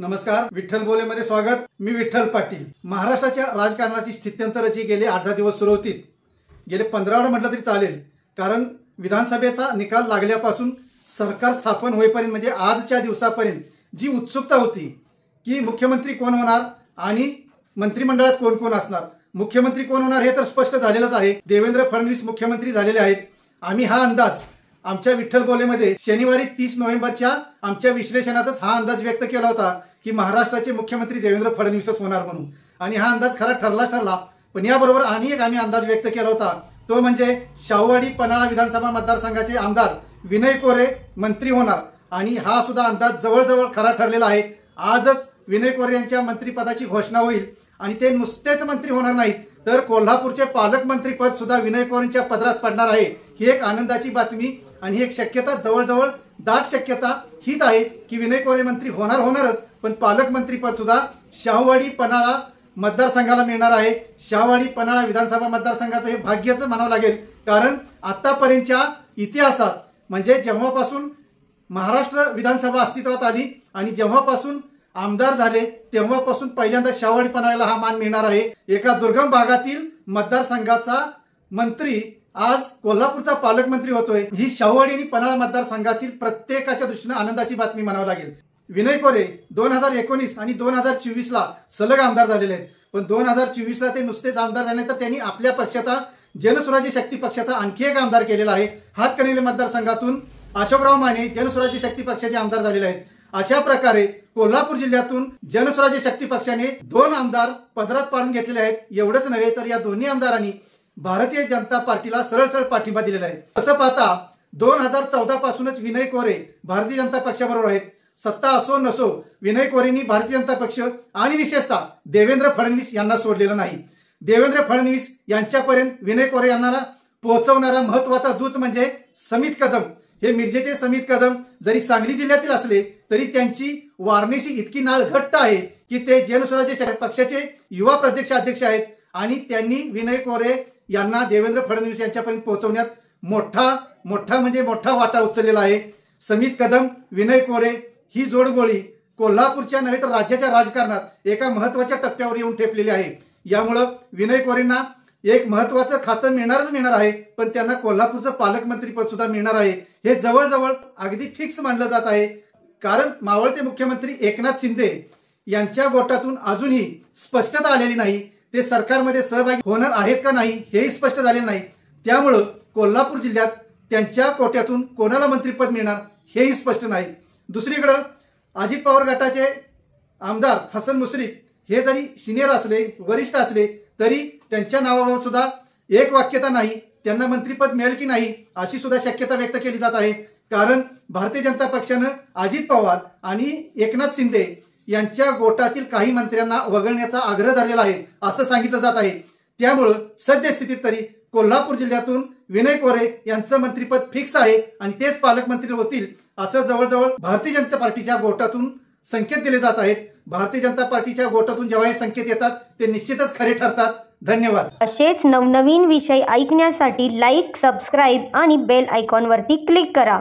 नमस्कार, विठ्ठल बोलेमध्ये स्वागत। मी विठ्ठल पाटील। महाराष्ट्राच्या राजकारणाची स्थित्यंतराची गेले 8-10 दिवस सुरू होती। गेले 15 आठवडे म्हटलं तरी चालेल, कारण विधानसभेचा निकाल लागल्यापासून सरकार स्थापन होईपर्यंत म्हणजे आजच्या दिवसापर्यंत जी उत्सुकता होती की मुख्यमंत्री कोण होणार आणि मंत्रिमंडळात कोण कोण असणार। मुख्यमंत्री कोण होणार हे तर स्पष्ट झालेलंच आहे। देवेंद्र फडणवीस मुख्यमंत्री झालेले आहेत। आम्ही हा अंदाज आमच्या विठ्ठल बोलेमध्ये शनिवारी 30 नोव्हेंबरच्या आमच्या विश्लेषणातच हा अंदाज व्यक्त केला होता की महाराष्ट्राचे मुख्यमंत्री देवेंद्र फडणवीसच होणार म्हणून, आणि हा अंदाज खरा ठरला। पण याबरोबर आणि एक आम्ही अंदाज व्यक्त केला होता, तो म्हणजे शाहूवाडी पन्हाळा विधानसभा मतदारसंघाचे आमदार विनय कोरे मंत्री होणार, आणि हा सुद्धा अंदाज जवळजवळ खरा ठरलेला आहे। आजच विनय कोरे यांच्या मंत्रिपदाची घोषणा होईल, आणि ते नुसतेच मंत्री होणार नाहीत तर कोल्हापूरचे पालकमंत्री पद सुद्धा विनय कोरेंच्या पदरात पडणार आहे। ही एक आनंदाची बातमी आणि एक शक्यता, जवळजवळ दाट शक्यता हीच आहे की विनय कोरे मंत्री होणारच, पण पालकमंत्री पद सुद्धा शाहूवाडी पन्हाळा मतदारसंघाला मिळणार आहे। शाहूवाडी पन्हाळा विधानसभा मतदारसंघाचं हे भाग्यच म्हणावं लागेल, कारण आतापर्यंतच्या इतिहासात म्हणजे जेव्हापासून महाराष्ट्र विधानसभा अस्तित्वात आली आणि जेव्हापासून आमदार झाले तेव्हापासून पहिल्यांदा शाहूवाडी पन्हाळ्याला हा मान मिळणार आहे। एका दुर्गम भागातील मतदारसंघाचा मंत्री आज कोल्हापूरचा पालकमंत्री होतोय। ही शाहूवाडी आणि पन्हाळा मतदारसंघातील प्रत्येकाच्या दृष्टीने आनंदाची बातमी म्हणावं लागेल। विनय कोरे 2019 आणि 2024 ला सलग आमदार झालेले आहेत, पण 2024 ला ते नुसतेच आमदार झाले तर त्यांनी आपल्या पक्षाचा जनसुराज्य शक्ती पक्षाचा आणखी एक आमदार केलेला आहे। हातकणंगले मतदारसंघातून अशोकराव माने जनसुराज्य शक्ती पक्षाचे आमदार झालेले आहेत। अशा प्रकारे कोल्हापूर जिल्ह्यातून जनसुराज्य शक्ती पक्षाने 2 आमदार पदरात पाडून घेतलेले आहेत। एवढंच नव्हे तर या दोन्ही आमदारांनी भारतीय जनता पार्टीला सरळ पाठिंबा दिलेला आहे। असं पाहता 2014 पासूनच विनय कोरे भारतीय जनता पक्षाबरोबर आहेत। सत्ता असो नसो, विनय कोरेंनी भारतीय जनता पक्ष आणि विशेषतः देवेंद्र फडणवीस यांना सोडलेलं नाही। देवेंद्र फडणवीस यांच्यापर्यंत विनय कोरे यांना पोहोचवणारा महत्वाचा दूत म्हणजे समित कदम। हे मिरजेचे समित कदम जरी सांगली जिल्ह्यातील असले तरी त्यांची वारणेशी इतकी नाळ घट्ट आहे की ते जनसुराज्य पक्षाचे युवा प्रदेशाध्यक्ष आहेत, आणि त्यांनी विनय कोरे यांना देवेंद्र फडणवीस यांच्यापर्यंत पोहोचवण्यात मोठा वाटा उचललेला आहे। समित कदम विनय कोरे ही जोडगोळी कोल्हापूरच्या नव्हे तर राज्याच्या राजकारणात एका महत्वाच्या टप्प्यावर येऊन ठेपलेली आहे। यामुळे विनय कोरेंना एक महत्वाचं खातं मिळणार आहे, पण त्यांना कोल्हापूरचं पालकमंत्री पद सुद्धा मिळणार आहे। हे जवळजवळ अगदी फिक्स मानलं जात आहे, कारण मावळते मुख्यमंत्री एकनाथ शिंदे यांच्या गोटातून अजूनही स्पष्टता आलेली नाही। ते सरकारमध्ये सहभागी होणार आहेत का नाही हेही स्पष्ट झालेलं नाही। त्यामुळे कोल्हापूर जिल्ह्यात त्यांच्या कोट्यातून कोणाला मंत्रिपद मिळणार हेही स्पष्ट नाही। दुसरीकडे अजित पवार गटाचे आमदार हसन मुश्रीफ हे जरी सिनियर असले, वरिष्ठ असले, तरी त्यांच्या नावावर सुद्धा एक वाक्यता नाही। त्यांना मंत्रिपद मिळेल की नाही अशी सुद्धा शक्यता व्यक्त केली जात आहे, कारण भारतीय जनता पक्षानं अजित पवार आणि एकनाथ शिंदे यांच्या गोटातील काही मंत्र्यांना वगळण्याचा आग्रह धरलेला आहे असं सांगितलं जात आहे। त्यामुळे सद्यस्थितीत तरी कोल्हापूर जिल्ह्यातून विनय कोरे यांचं मंत्रिपद फिक्स आहे आणि तेच पालकमंत्री होतील असं जवळजवळ भारतीय जनता पार्टीच्या गोटातून संकेत दिले जात आहेत। भारतीय जनता पार्टीच्या गोटातून जेव्हा हे संकेत येतात ते निश्चितच खरे ठरतात। धन्यवाद। असेच नवनवीन विषय ऐकण्यासाठी लाईक, सबस्क्राईब आणि बेल आयकॉनवरती क्लिक करा।